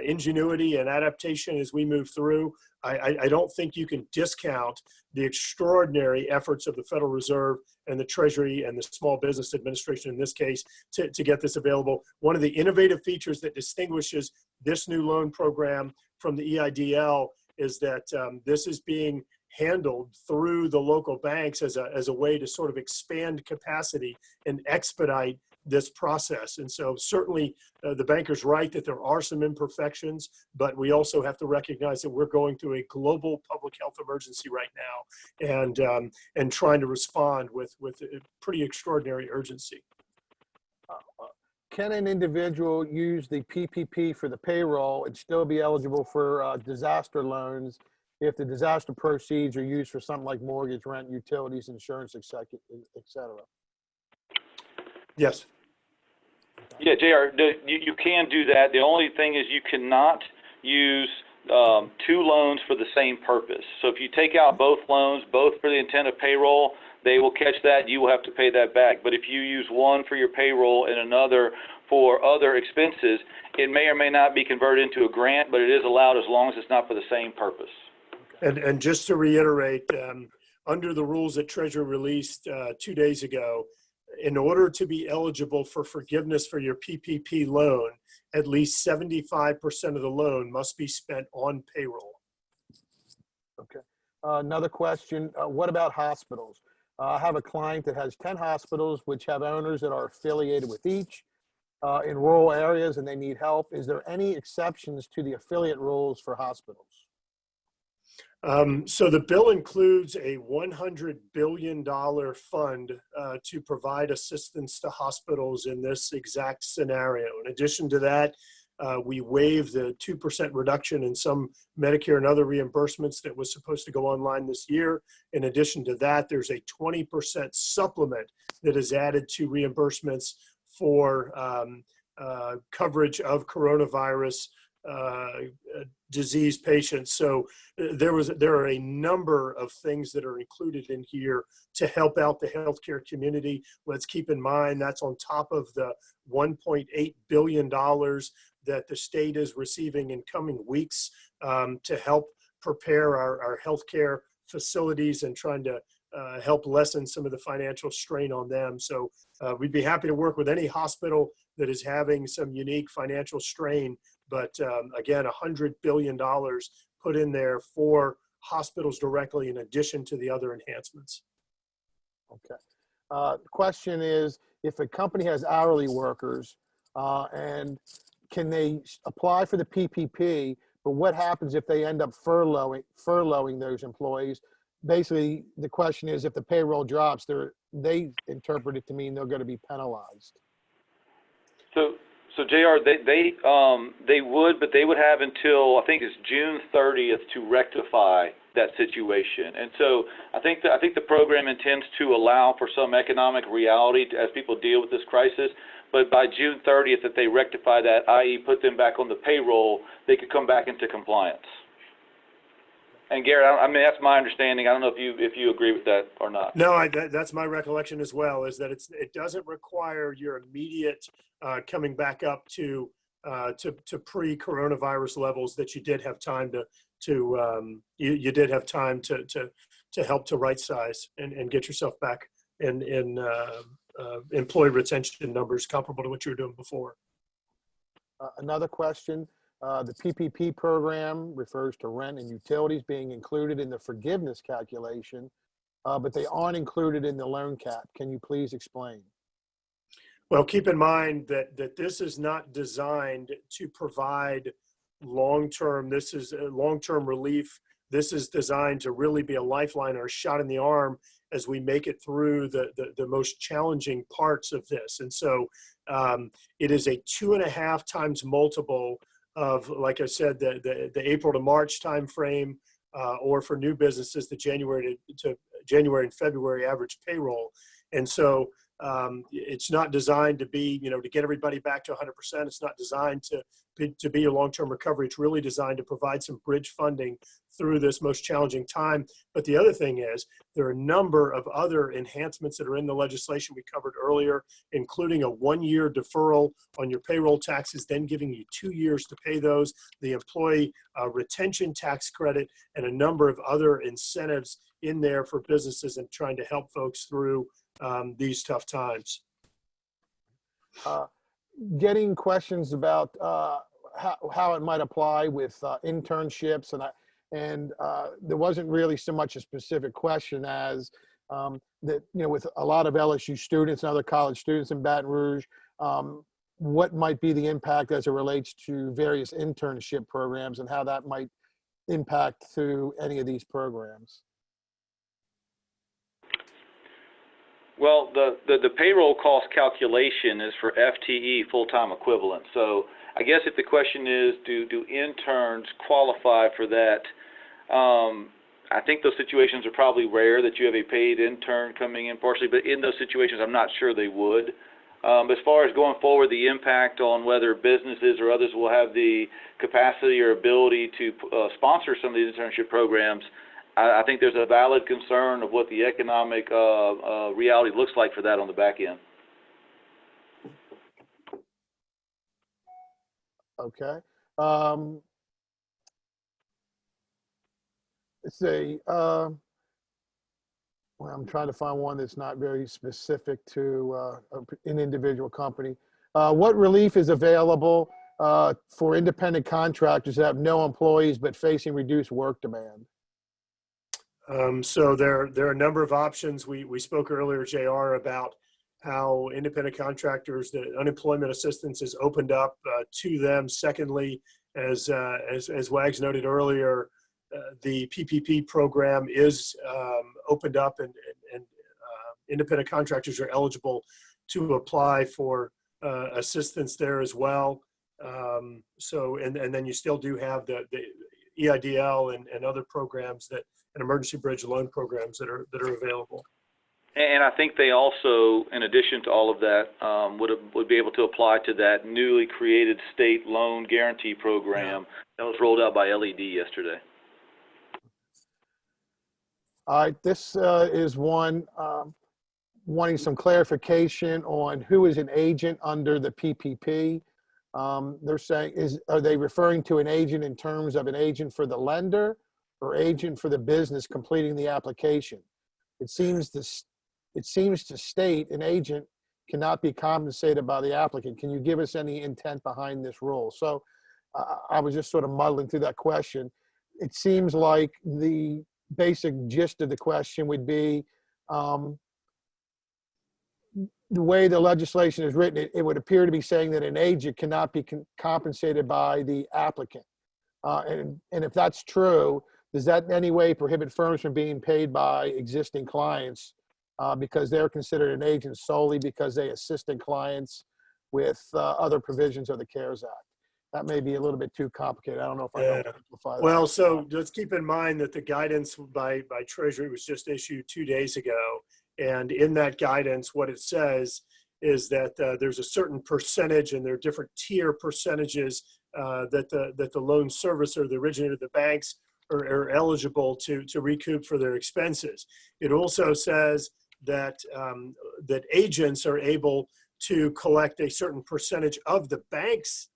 ingenuity and adaptation as we move through. I don't think you can discount the extraordinary efforts of the Federal Reserve and the Treasury and the Small Business Administration in this case to get this available. One of the innovative features that distinguishes this new loan program from the EIDL is that this is being handled through the local banks as a way to sort of expand capacity and expedite this process. And so certainly the banker's right that there are some imperfections, but we also have to recognize that we're going through a global public health emergency right now and trying to respond with a pretty extraordinary urgency. Can an individual use the PPP for the payroll and still be eligible for disaster loans if the disaster proceeds are used for something like mortgage, rent, utilities, insurance, et cetera? Yes. Yeah, JR, you can do that. The only thing is you cannot use 2 loans for the same purpose. So if you take out both loans, both for the intent of payroll, they will catch that. You will have to pay that back. But if you use one for your payroll and another for other expenses, it may or may not be converted into a grant, but it is allowed as long as it's not for the same purpose. And just to reiterate, under the rules that Treasury released 2 days ago, in order to be eligible for forgiveness for your PPP loan, at least 75% of the loan must be spent on payroll. Okay. Another question, what about hospitals? I have a client that has 10 hospitals, which have owners that are affiliated with each in rural areas, and they need help. Is there any exceptions to the affiliate rules for hospitals? So the bill includes a $100 billion fund to provide assistance to hospitals in this exact scenario. In addition to that, we waive the 2% reduction in some Medicare and other reimbursements that was supposed to go online this year. In addition to that, there's a 20% supplement that is added to reimbursements for coverage of coronavirus disease patients. So there are a number of things that are included in here to help out the healthcare community. Let's keep in mind that's on top of the $1.8 billion that the state is receiving in coming weeks to help prepare our healthcare facilities and trying to help lessen some of the financial strain on them. So we'd be happy to work with any hospital that is having some unique financial strain. But again, $100 billion put in there for hospitals directly in addition to the other enhancements. Okay. The question is, if a company has hourly workers and can they apply for the PPP, but what happens if they end up furloughing those employees? Basically, the question is, if the payroll drops, they interpret it to mean they're going to be penalized. So JR, they would, but they would have until, I think it's June 30th to rectify that situation. And so I think the program intends to allow for some economic reality as people deal with this crisis. But by June 30th, if they rectify that, i.e. put them back on the payroll, they could come back into compliance. And Garrett, I mean, that's my understanding. I don't know if you agree with that or not. No, that's my recollection as well, is that it doesn't require your immediate coming back up to pre-coronavirus levels, that you did have time you did have time to help to right size and get yourself back in employee retention numbers comparable to what you were doing before. Another question. The PPP program refers to rent and utilities being included in the forgiveness calculation, but they aren't included in the loan cap. Can you please explain? Well, keep in mind that this is not designed to provide long-term. This is long-term relief. This is designed to really be a lifeline or a shot in the arm as we make it through the most challenging parts of this. And so it is a 2.5 times multiple of, like I said, the April to March timeframe, or for new businesses, the January to January and February average payroll. And so it's not designed to be, to get everybody back to 100%. It's not designed to be a long-term recovery. It's really designed to provide some bridge funding through this most challenging time. But the other thing is, there are a number of other enhancements that are in the legislation we covered earlier, including a 1-year deferral on your payroll taxes, then giving you 2 years to pay those, the employee retention tax credit, and a number of other incentives in there for businesses and trying to help folks through these tough times. Getting questions about how it might apply with internships, and there wasn't really so much a specific question as that, with a lot of LSU students and other college students in Baton Rouge, what might be the impact as it relates to various internship programs and how that might impact through any of these programs? Well, the payroll cost calculation is for FTE, full-time equivalent. So I guess if the question is, do interns qualify for that? I think those situations are probably rare that you have a paid intern coming in partially, but in those situations, I'm not sure they would. As far as going forward, the impact on whether businesses or others will have the capacity or ability to sponsor some of these internship programs, I think there's a valid concern of what the economic reality looks like for that on the back end. Okay. Let's see. Well, I'm trying to find one that's not very specific to an individual company. What relief is available for independent contractors that have no employees but facing reduced work demand? So there are a number of options. We spoke earlier, JR, about how independent contractors, the unemployment assistance is opened up to them. Secondly, as Wags noted earlier, the PPP program is opened up, and independent contractors are eligible to apply for assistance there as well. So, and then you still do have the EIDL and other programs and emergency bridge loan programs that are available. And I think they also, in addition to all of that, would be able to apply to that newly created state loan guarantee program that was rolled out by LED yesterday. All right, this is one wanting some clarification on who is an agent under the PPP. They're saying, are they referring to an agent in terms of an agent for the lender or agent for the business completing the application? It seems to state an agent cannot be compensated by the applicant. Can you give us any intent behind this rule? So I was just sort of muddling through that question. It seems like the basic gist of the question would be the way the legislation is written, it would appear to be saying that an agent cannot be compensated by the applicant. And if that's true, does that in any way prohibit firms from being paid by existing clients because they're considered an agent solely because they assisted clients with other provisions of the CARES Act? That may be a little bit too complicated. I don't know if I know how to simplify that. Well, so let's keep in mind that the guidance by Treasury was just issued 2 days ago. And in that guidance, what it says is that there's a certain percentage, and there are different tier percentages that the loan servicer, the originator, the banks are eligible to recoup for their expenses. It also says that that agents are able to collect a certain percentage of the bank's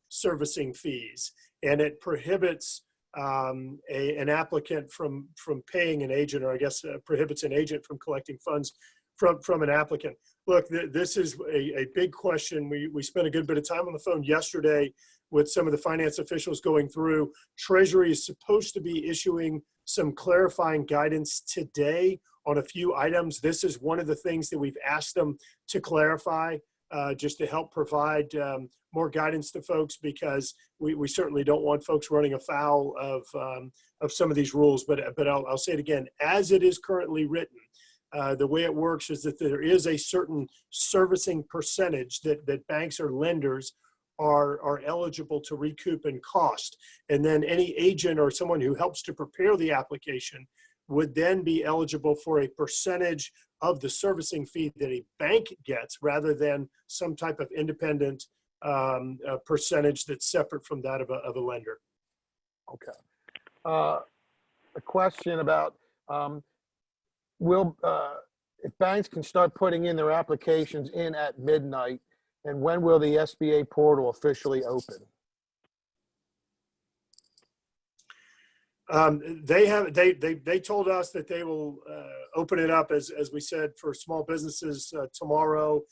servicing fees, and it prohibits an applicant from paying an agent, or I guess prohibits an agent from collecting funds from an applicant. Look, this is a big question. We spent a good bit of time on the phone yesterday with some of the finance officials going through. Treasury is supposed to be issuing some clarifying guidance today on a few items. This is one of the things that we've asked them to clarify, just to help provide more guidance to folks, because we certainly don't want folks running afoul of some of these rules. But I'll say it again, as it is currently written, the way it works is that there is a certain servicing percentage that banks or lenders are eligible to recoup in cost. And then any agent or someone who helps to prepare the application would then be eligible for a percentage of the servicing fee that a bank gets, rather than some type of independent percentage that's separate from that of a lender. Okay. A question about if banks can start putting in their applications in at midnight, and when will the SBA portal officially open? They told us that they will open it up, as we said, for small businesses tomorrow.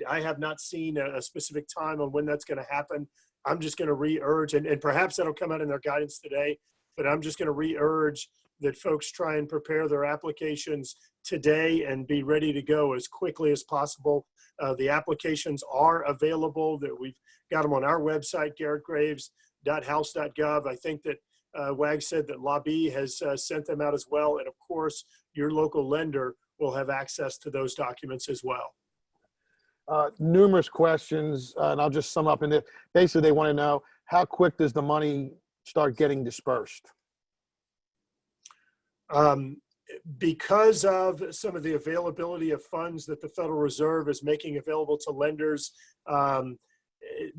I have not seen a specific time on when that's going to happen. I'm just going to re-urge, and perhaps that'll come out in their guidance today, but I'm just going to re-urge that folks try and prepare their applications today and be ready to go as quickly as possible. The applications are available. That we've got them on our website, garretgraves.house.gov. I think that Wags said that LABI has sent them out as well. And of course, your local lender will have access to those documents as well. Numerous questions, and I'll just sum up in it. Basically, they want to know, how quick does the money start getting dispersed? Because of some of the availability of funds that the Federal Reserve is making available to lenders,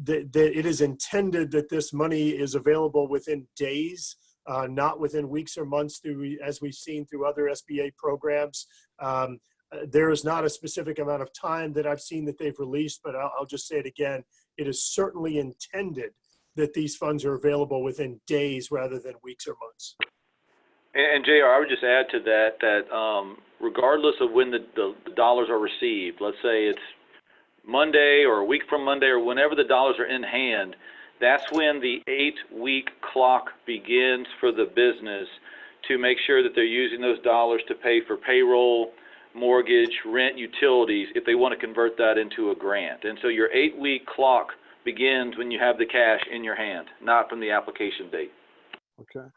it is intended that this money is available within days, not within weeks or months, as we've seen through other SBA programs. There is not a specific amount of time that I've seen that they've released, but I'll just say it again. It is certainly intended that these funds are available within days rather than weeks or months. And JR, I would just add to that regardless of when the dollars are received, let's say it's Monday or a week from Monday or whenever the dollars are in hand, that's when the 8-week clock begins for the business to make sure that they're using those dollars to pay for payroll, mortgage, rent, utilities, if they want to convert that into a grant. And so your 8-week clock begins when you have the cash in your hand, not from the application date. Okay.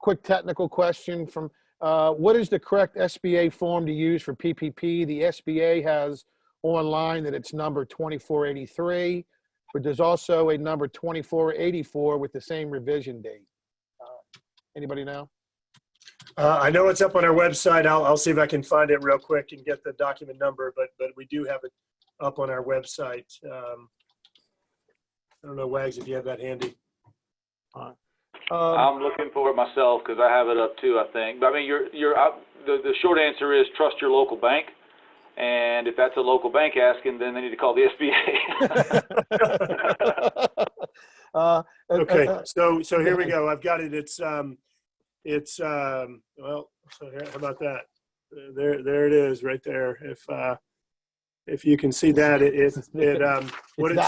Quick technical question from, what is the correct SBA form to use for PPP? The SBA has online that it's number 2483, but there's also a number 2484 with the same revision date. Anybody know? I know it's up on our website. I'll see if I can find it real quick and get the document number, but we do have it up on our website. I don't know, Wags, if you have that handy. I'm looking for it myself because I have it up too, I think. But I mean, the short answer is trust your local bank. And if that's a local bank asking, then they need to call the SBA. Okay, so here we go. I've got it. Well, so here, how about that? There it is, right there. If you can see that, what it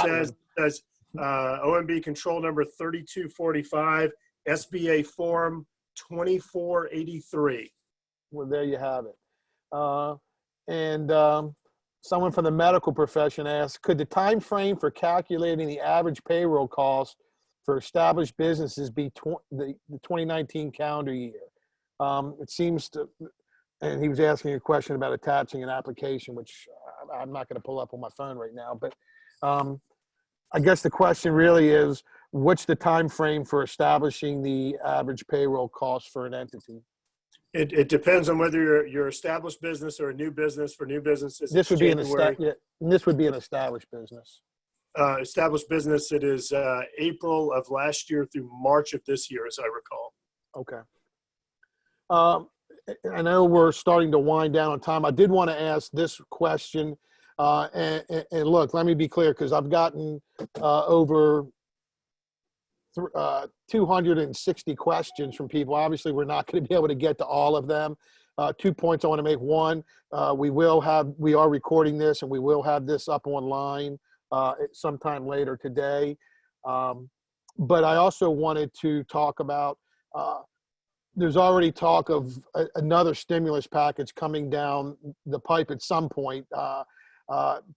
says OMB control number 3245, SBA form 2483. Well, there you have it. And someone from the medical profession asked, could the time frame for calculating the average payroll cost for established businesses be the 2019 calendar year? It seems to, and he was asking a question about attaching an application, which I'm not going to pull up on my phone right now, but I guess the question really is, what's the time frame for establishing the average payroll cost for an entity? It depends on whether you're established business or a new business. For new businesses, this would be an established business. established business. It is April of last year through March of this year, as I recall. Okay. I know we're starting to wind down on time. I did want to ask this question. And look, let me be clear, because I've gotten over 260 questions from people. Obviously, we're not going to be able to get to all of them. 2 points I want to make. One, we are recording this, and we will have this up online sometime later today. But I also wanted to talk about, there's already talk of another stimulus package coming down the pipe at some point,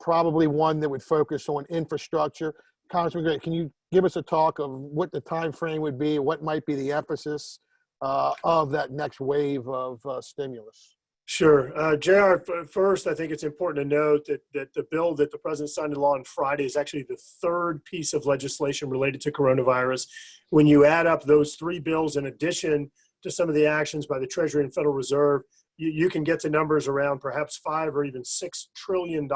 probably one that would focus on infrastructure. Congressman Gray, can you give us a talk of what the time frame would be, what might be the emphasis of that next wave of stimulus? Sure. JR, first, I think it's important to note that the bill that the president signed into law on Friday is actually the third piece of legislation related to coronavirus. When you add up those three bills in addition to some of the actions by the Treasury and Federal Reserve, you can get to numbers around perhaps $5 or even $6 trillion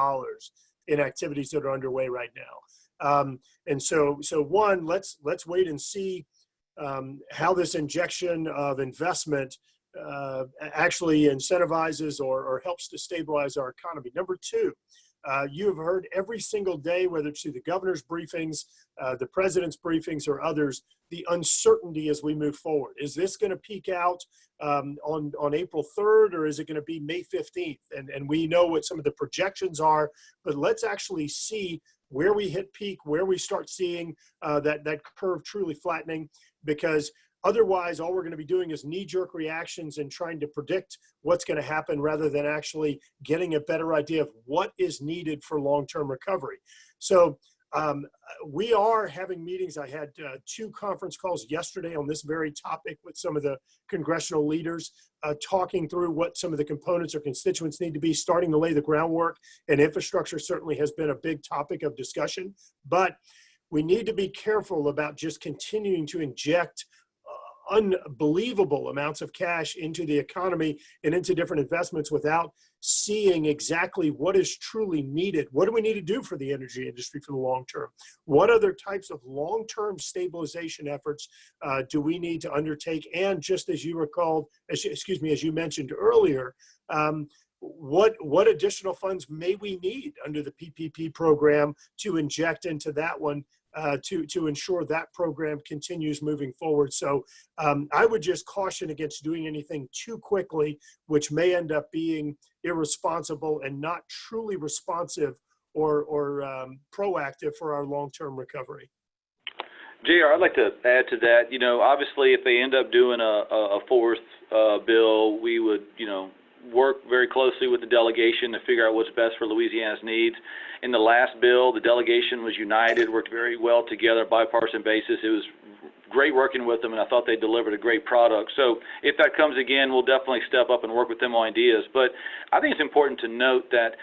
in activities that are underway right now. And so one, let's wait and see how this injection of investment actually incentivizes or helps to stabilize our economy. Number two, you have heard every single day, whether it's through the governor's briefings, the president's briefings, or others, the uncertainty as we move forward. Is this going to peak out on April 3rd, or is it going to be May 15th? And we know what some of the projections are, but let's actually see where we hit peak, where we start seeing that curve truly flattening, because otherwise, all we're going to be doing is knee-jerk reactions and trying to predict what's going to happen rather than actually getting a better idea of what is needed for long-term recovery. So we are having meetings. I had 2 conference calls yesterday on this very topic with some of the congressional leaders, talking through what some of the components or constituents need to be, starting to lay the groundwork. And infrastructure certainly has been a big topic of discussion. But we need to be careful about just continuing to inject unbelievable amounts of cash into the economy and into different investments without seeing exactly what is truly needed. What do we need to do for the energy industry for the long term? What other types of long-term stabilization efforts do we need to undertake? And just as you recalled, as you mentioned earlier, what additional funds may we need under the PPP program to inject into that one to ensure that program continues moving forward? So I would just caution against doing anything too quickly, which may end up being irresponsible and not truly responsive or proactive for our long-term recovery. JR, I'd like to add to that. You know, obviously, if they end up doing a fourth bill, we would, work very closely with the delegation to figure out what's best for Louisiana's needs. In the last bill, the delegation was united, worked very well together, bipartisan basis. It was great working with them, and I thought they delivered a great product. So if that comes again, we'll definitely step up and work with them on ideas. But I think it's important to note that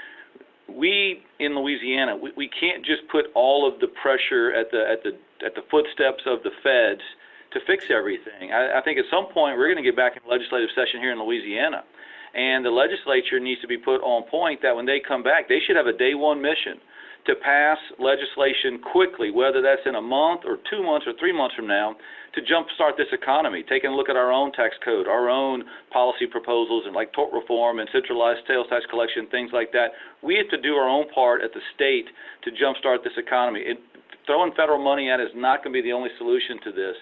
we in Louisiana, we can't just put all of the pressure at the footsteps of the feds to fix everything. I think at some point we're going to get back in legislative session here in Louisiana. And the legislature needs to be put on point that when they come back, they should have a day one mission to pass legislation quickly, whether that's in a month or 2 months or 3 months from now, to jumpstart this economy, taking a look at our own tax code, our own policy proposals, and like tort reform and centralized sales tax collection, things like that. We have to do our own part at the state to jumpstart this economy. Throwing federal money at it is not going to be the only solution to this.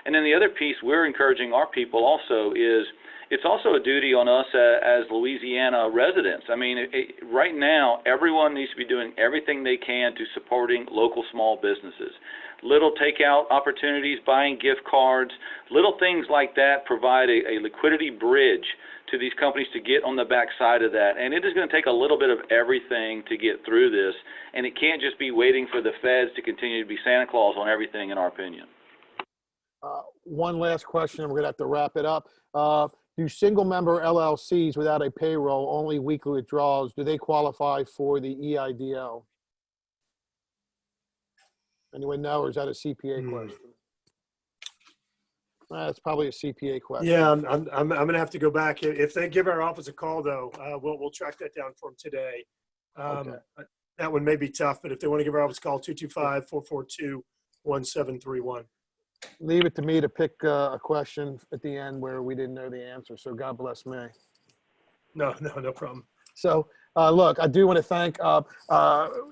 And then the other piece we're encouraging our people also is, it's also a duty on us as Louisiana residents. I mean, right now, everyone needs to be doing everything they can to supporting local small businesses. Little takeout opportunities, buying gift cards, little things like that provide a liquidity bridge to these companies to get on the backside of that. And it is going to take a little bit of everything to get through this. And it can't just be waiting for the feds to continue to be Santa Claus on everything, in our opinion. One last question, and we're going to have to wrap it up. Do single-member LLCs without a payroll, only weekly withdrawals, do they qualify for the EIDL? Anyone know, or is that a CPA question? That's probably a CPA question. Yeah, I'm going to have to go back. If they give our office a call, though, we'll track that down for them today. Okay. That one may be tough, but if they want to give our office a call, 225-442-1731. Leave it to me to pick a question at the end where we didn't know the answer. So God bless me. No problem. So look, I do want to thank,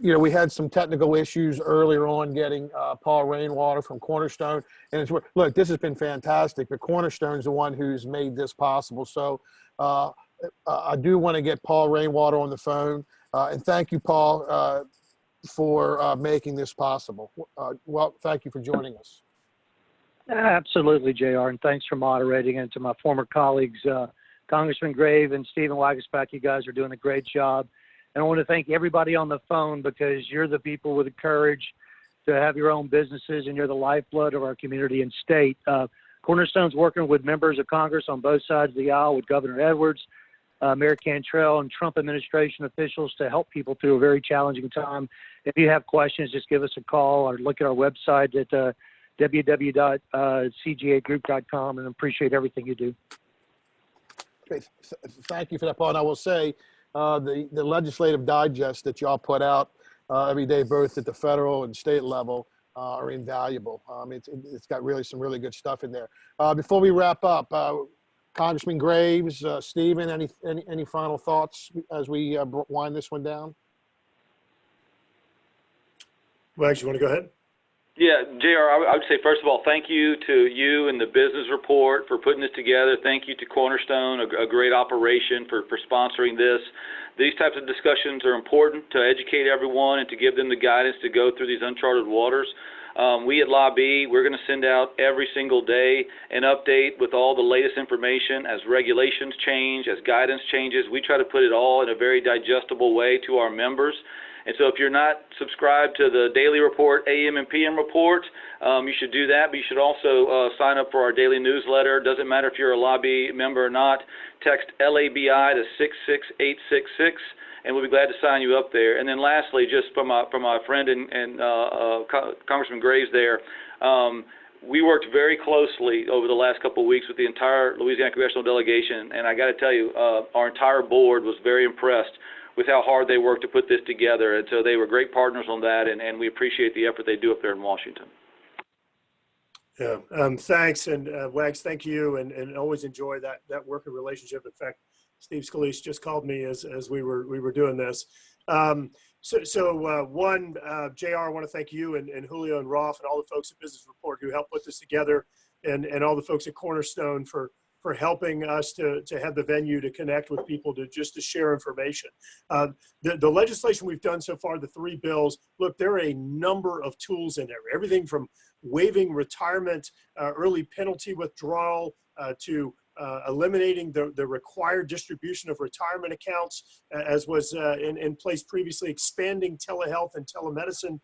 we had some technical issues earlier on getting Paul Rainwater from Cornerstone. And look, this has been fantastic. But Cornerstone's the one who's made this possible. So I do want to get Paul Rainwater on the phone. And thank you, Paul, for making this possible. Well, thank you for joining us. Absolutely, JR, and thanks for moderating. And to my former colleagues, Congressman Grave and Stephen Waguespack, you guys are doing a great job. And I want to thank everybody on the phone because you're the people with the courage to have your own businesses, and you're the lifeblood of our community and state. Cornerstone's working with members of Congress on both sides of the aisle, with Governor Edwards, Mayor Cantrell, and Trump administration officials to help people through a very challenging time. If you have questions, just give us a call or look at our website at www.cgagroup.com, and appreciate everything you do. Okay, thank you for that, Paul. And I will say the legislative digest that y'all put out every day, both at the federal and state level, are invaluable. It's got some really good stuff in there. Before we wrap up, Congressman Graves, Stephen, any final thoughts as we wind this one down? Wags, you want to go ahead? Yeah, JR, I would say, first of all, thank you to you and the business report for putting this together. Thank you to Cornerstone, a great operation for sponsoring this. These types of discussions are important to educate everyone and to give them the guidance to go through these uncharted waters. We at LABI, we're going to send out every single day an update with all the latest information as regulations change, as guidance changes. We try to put it all in a very digestible way to our members. And so if you're not subscribed to the daily report, AM and PM report, you should do that. But you should also sign up for our daily newsletter. Doesn't matter if you're a LABI member or not. Text LABI to 66866, and we'll be glad to sign you up there. And then lastly, just from my friend and Congressman Graves there, we worked very closely over the last couple of weeks with the entire Louisiana congressional delegation, and I got to tell you, our entire board was very impressed with how hard they worked to put this together. And so they were great partners on that, and we appreciate the effort they do up there in Washington. Yeah, thanks. And Wags, thank you. And always enjoy that working relationship. In fact, Steve Scalise just called me as we were doing this. JR, I want to thank you and Julio and Rolf and all the folks at Business Report who helped put this together, and all the folks at Cornerstone for helping us to have the venue to connect with people, to share information. The legislation we've done so far, the 3 bills, look, there are a number of tools in there. Everything from waiving retirement, early penalty withdrawal, to eliminating the required distribution of retirement accounts, as was in place previously, expanding telehealth and telemedicine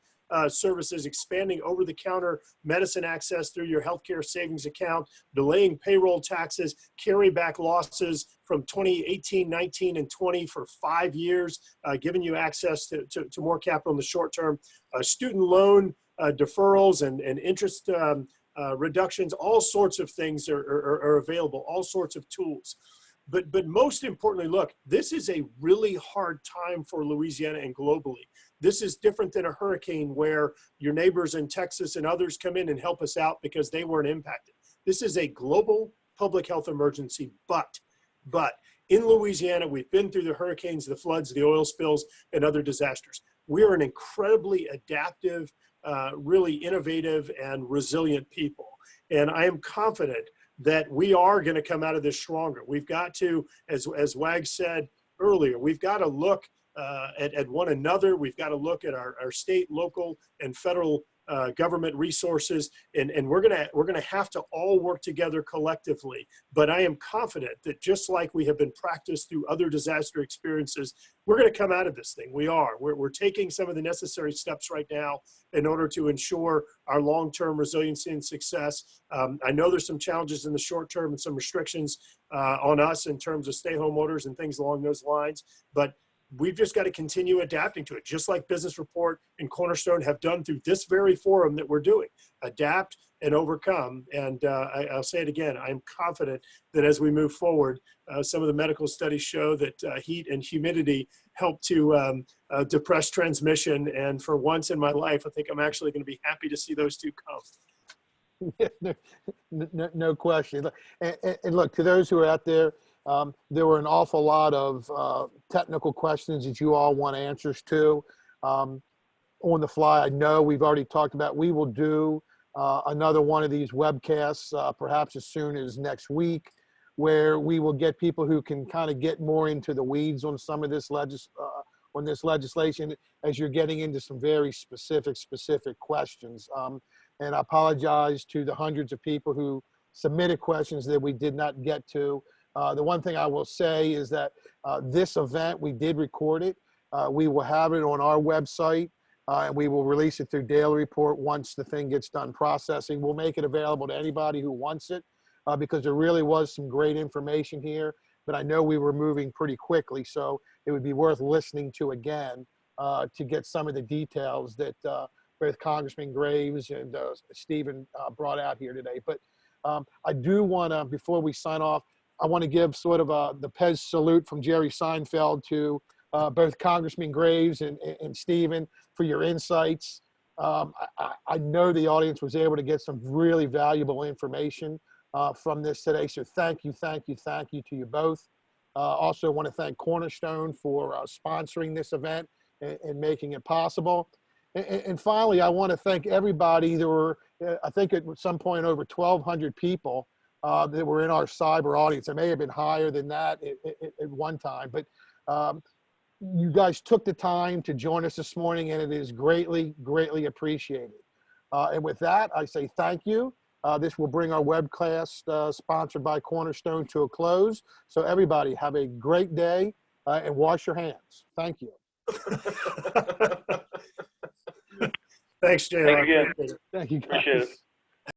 services, expanding over-the-counter medicine access through your healthcare savings account, delaying payroll taxes, carry back losses from 2018, 19, and 20 for 5 years, giving you access to more capital in the short term, student loan deferrals and interest reductions. All sorts of things are available, all sorts of tools. But most importantly, look, this is a really hard time for Louisiana and globally. This is different than a hurricane where your neighbors in Texas and others come in and help us out because they weren't impacted. This is a global public health emergency, but in Louisiana, we've been through the hurricanes, the floods, the oil spills, and other disasters. We're an incredibly adaptive, really innovative and resilient people. And I am confident that we are going to come out of this stronger. We've got to, as Wag said earlier, we've got to look at one another. We've got to look at our state, local, and federal government resources, and we're gonna have to all work together collectively. But I am confident that just like we have been practiced through other disaster experiences, we're gonna come out of this thing. We're taking some of the necessary steps right now in order to ensure our long-term resiliency and success. I know there's some challenges in the short term and some restrictions on us in terms of stay-home orders and things along those lines, but we've just got to continue adapting to it, just like Business Report and Cornerstone have done through this very forum that we're doing. Adapt, and overcome. And I'll say it again, I'm confident that as we move forward, some of the medical studies show that heat and humidity help to depress transmission. And for once in my life, I think I'm actually going to be happy to see those two come. No question. And look, to those who are out there, there were an awful lot of technical questions that you all want answers to. On the fly, I know we've already talked about, we will do another one of these webcasts, perhaps as soon as next week, where we will get people who can kind of get more into the weeds on some of this legislation, as you're getting into some very specific questions. And I apologize to the hundreds of people who submitted questions that we did not get to. The one thing I will say is that this event, we did record it. We will have it on our website, and we will release it through Daily Report once the thing gets done processing. We'll make it available to anybody who wants it, because there really was some great information here, but I know we were moving pretty quickly, so it would be worth listening to again to get some of the details that both Congressman Graves and Stephen brought out here today. But I do want to, before we sign off, I want to give sort of the Pez salute from Jerry Seinfeld to both Congressman Graves and Stephen for your insights. I know the audience was able to get some really valuable information from this today. So thank you to you both. Also want to thank Cornerstone for sponsoring this event and making it possible. And finally, I want to thank everybody. There were, I think at some point, over 1,200 people that were in our cyber audience. It may have been higher than that at one time, but you guys took the time to join us this morning, and it is greatly appreciated. And with that, I say thank you. This will bring our webcast sponsored by Cornerstone to a close. So everybody have a great day and wash your hands. Thank you. Thanks, JR. Thank you again. Appreciate it. Thank you, guys. Appreciate it.